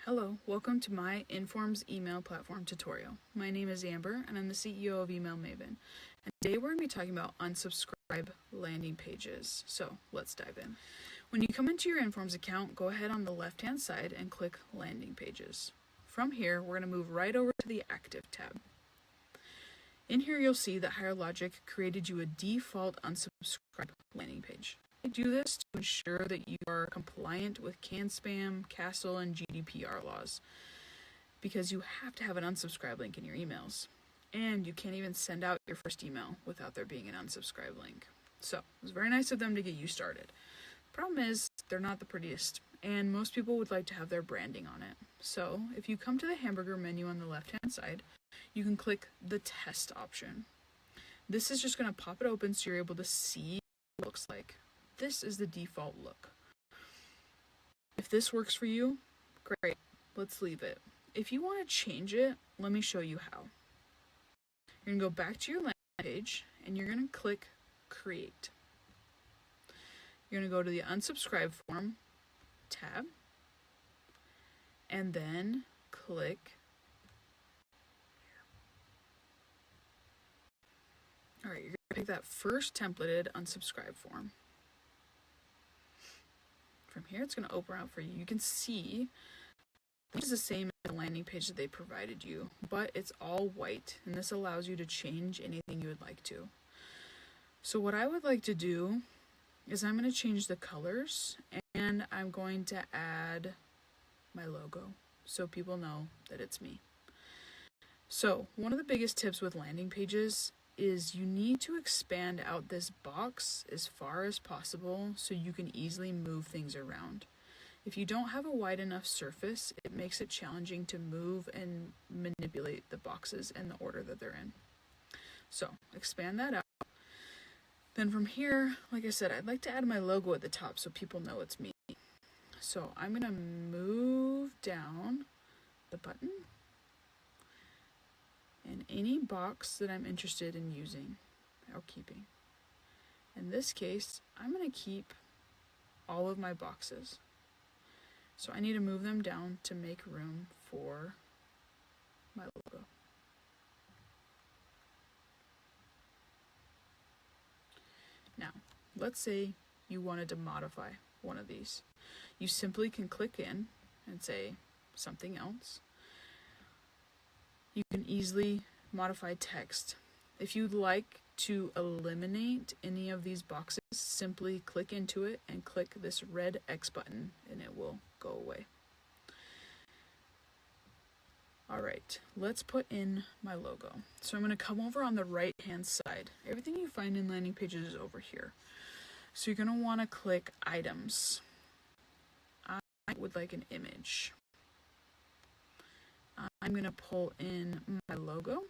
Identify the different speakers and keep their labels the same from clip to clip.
Speaker 1: Hello, welcome to my Informz email platform tutorial. My name is Amber and I'm the CEO of Email Maven. And today we're going to be talking about unsubscribe landing pages. So let's dive in. When you come into your Informz account, go ahead on the left hand side and click landing pages. From here, we're going to move right over to the active tab. In here you'll see that Higher Logic created you a default unsubscribe landing page. I do this to ensure that you are compliant with CAN spam, CASL, and GDPR laws, because you have to have an unsubscribe link in your emails, and you can't even send out your first email without there being an unsubscribe link. So it was very nice of them to get you started. Problem is, they're not the prettiest, and most people would like to have their branding on it. So if you come to the hamburger menu on the left hand side, you can click the test option. This is just going to pop it open so you're able to see what it looks like. This is the default look. If this works for you, great, let's leave it. If you want to change it, let me show you how. You're going to go back to your landing page and you're going to click Create. You're going to go to the Unsubscribe Form tab and then click Alright, you're going to pick that first templated unsubscribe form. From here, it's going to open up for you. You can see it's the same as the landing page that they provided you, but it's all white, and this allows you to change anything you would like to. So what I would like to do is I'm going to change the colors, and I'm going to add my logo so people know that it's me. So one of the biggest tips with landing pages is you need to expand out this box as far as possible so you can easily move things around. If you don't have a wide enough surface, it makes it challenging to move and manipulate the boxes in the order that they're in. So expand that out. Then from here, like I said, I'd like to add my logo at the top so people know it's me. So I'm going to move down the button and any box that I'm interested in using or keeping. In this case, I'm going to keep all of my boxes. So I need to move them down to make room for my logo. Now, let's say you wanted to modify one of these. You simply can click in and say something else. You can easily modify text. If you'd like to eliminate any of these boxes, simply click into it and click this red X button and it will go away. Alright, let's put in my logo. So I'm going to come over on the right hand side. Everything you find in landing pages is over here. So you're going to want to click Items. I would like an image. I'm going to pull in my logo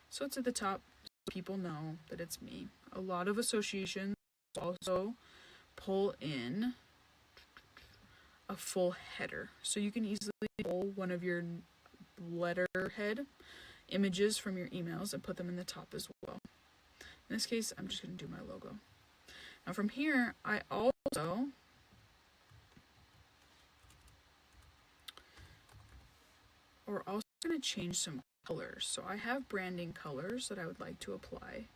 Speaker 1: so it's at the top so people know that it's me. A lot of associations also pull in a full header, so you can easily pull one of your letterhead images from your emails and put them in the top as well. In this case, I'm just going to do my logo. Now from here, we're also going to change some colors. So I have branding colors that I would like to apply.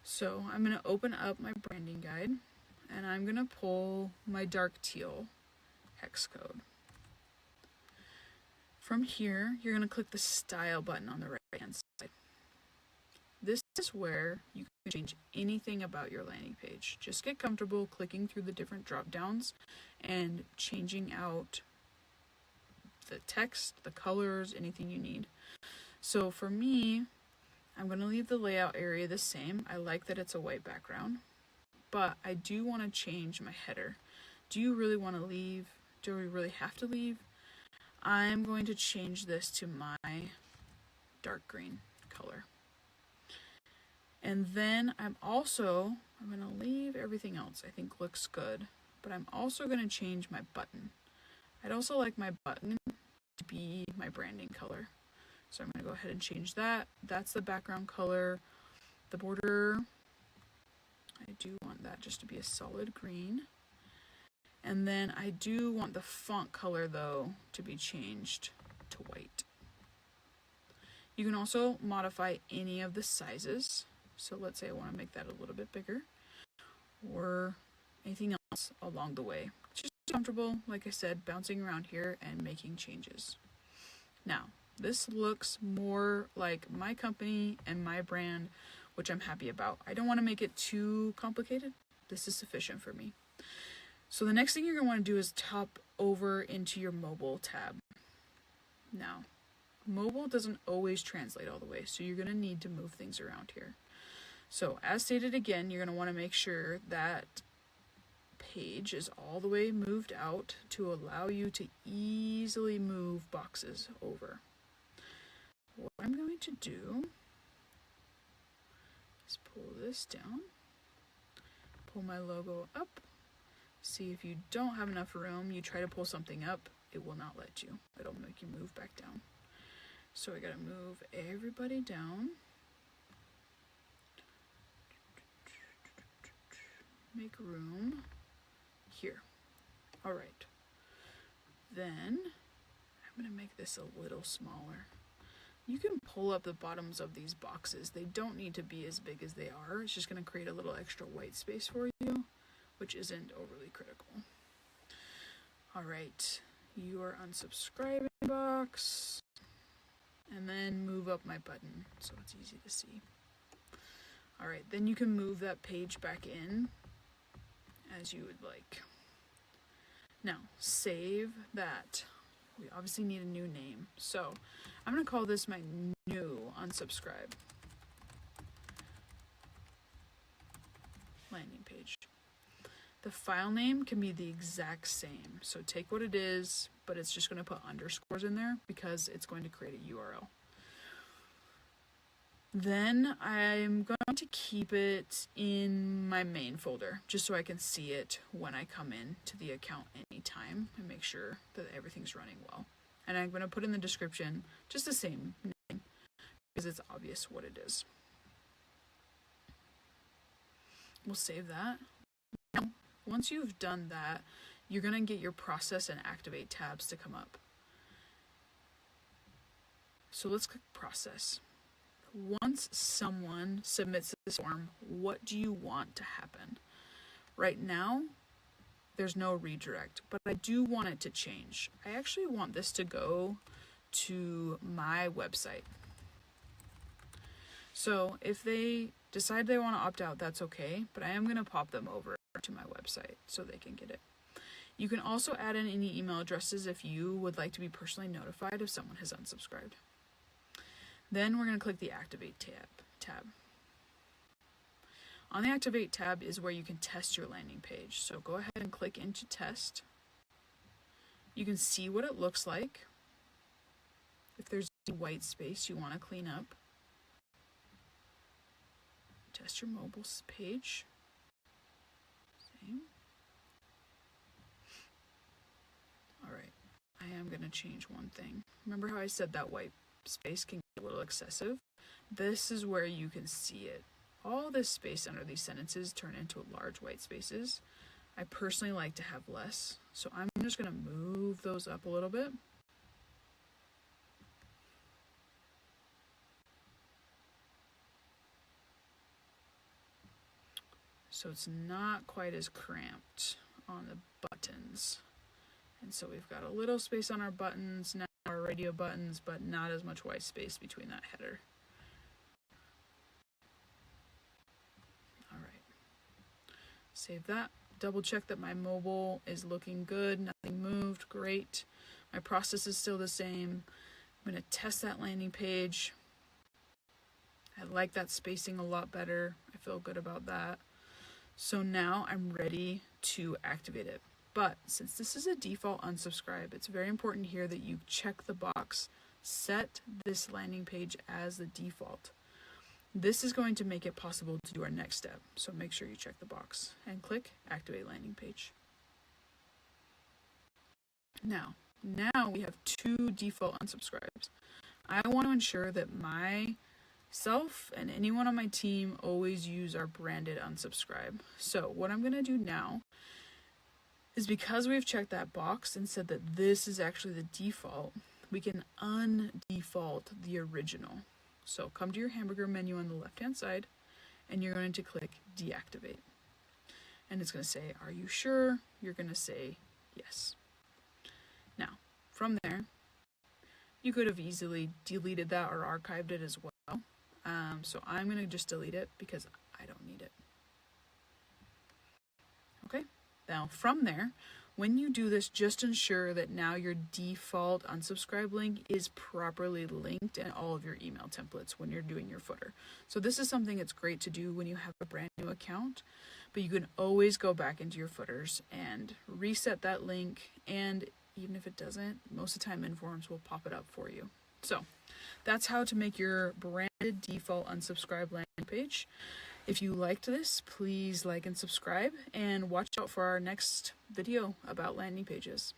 Speaker 1: So I'm going to open up my branding guide and I'm going to pull my dark teal hex code. From here, you're going to click the style button on the right hand side. This is where you can change anything about your landing page. Just get comfortable clicking through the different drop downs and changing out the text, the colors, anything you need. So for me, I'm going to leave the layout area the same. I like that it's a white background, but I do want to change my header. Do you really want to leave? Do we really have to leave? I'm going to change this to my dark green color. And then I'm going to leave everything else I think looks good, but I'm also going to change my button. I'd also like my button to be my branding color. So I'm going to go ahead and change that. That's the background color. The border, I do want that just to be a solid green. And then I do want the font color though to be changed to white. You can also modify any of the sizes. So let's say I want to make that a little bit bigger or anything else along the way. Just comfortable, like I said, bouncing around here and making changes. Now, this looks more like my company and my brand, which I'm happy about. I don't want to make it too complicated. This is sufficient for me. So the next thing you're going to want to do is top over into your mobile tab. Now, mobile doesn't always translate all the way, so you're going to need to move things around here. So as stated again, you're going to want to make sure that page is all the way moved out to allow you to easily move boxes over. What I'm going to do is pull this down, pull my logo up. See, if you don't have enough room, you try to pull something up, it will not let you. It'll make you move back down. So I gotta move everybody down. Make room here. All right. Then I'm gonna make this a little smaller. You can pull up the bottoms of these boxes. They don't need to be as big as they are. It's just gonna create a little extra white space for you, which isn't overly critical. All right, your unsubscribing box, and then move up my button so it's easy to see. All right, then you can move that page back in as you would like. Now, save that. We obviously need a new name. So I'm gonna call this my new unsubscribe landing page. The file name can be the exact same. So take what it is, but it's just gonna put underscores in there because it's going to create a URL. Then I'm going to keep it in my main folder just so I can see it when I come in to the account anytime and make sure that everything's running well. And I'm going to put in the description just the same name because it's obvious what it is. We'll save that. Now, once you've done that, you're going to get your process and activate tabs to come up. So let's click process. Once someone submits this form, what do you want to happen? Right now, there's no redirect, but I do want it to change. I actually want this to go to my website. So if they decide they want to opt out, that's okay, but I am going to pop them over to my website so they can get it. You can also add in any email addresses if you would like to be personally notified if someone has unsubscribed. Then we're going to click the Activate tab. On the Activate tab is where you can test your landing page. So go ahead and click into Test. You can see what it looks like. If there's any white space you want to clean up. Test your mobile page. Same. All right, I am going to change one thing. Remember how I said that white space can get a little excessive? This is where you can see it. All this space under these sentences turn into large white spaces. I personally like to have less, so I'm just going to move those up a little bit. So it's not quite as cramped on the buttons. And so we've got a little space on our buttons, now our radio buttons, but not as much white space between that header. All right. Save that. Double check that my mobile is looking good. Nothing moved. Great. My process is still the same. I'm going to test that landing page. I like that spacing a lot better. I feel good about that. So now I'm ready to activate it. But since this is a default unsubscribe, it's very important here that you check the box, set this landing page as the default. This is going to make it possible to do our next step. So make sure you check the box and click Activate Landing Page. Now we have 2 default unsubscribes. I want to ensure that myself and anyone on my team always use our branded unsubscribe. So what I'm going to do now is because we've checked that box and said that this is actually the default, we can undefault the original. So come to your hamburger menu on the left-hand side, and you're going to click deactivate. And it's going to say, are you sure? You're going to say yes. Now, from there, you could have easily deleted that or archived it as well. So I'm going to just delete it because I don't need it. Okay, now from there, when you do this, just ensure that now your default unsubscribe link is properly linked in all of your email templates when you're doing your footer. So this is something that's great to do when you have a brand new account, but you can always go back into your footers and reset that link, and even if it doesn't, most of the time Informz will pop it up for you. So that's how to make your branded default unsubscribe landing page. If you liked this, please like and subscribe, and watch out for our next video about landing pages.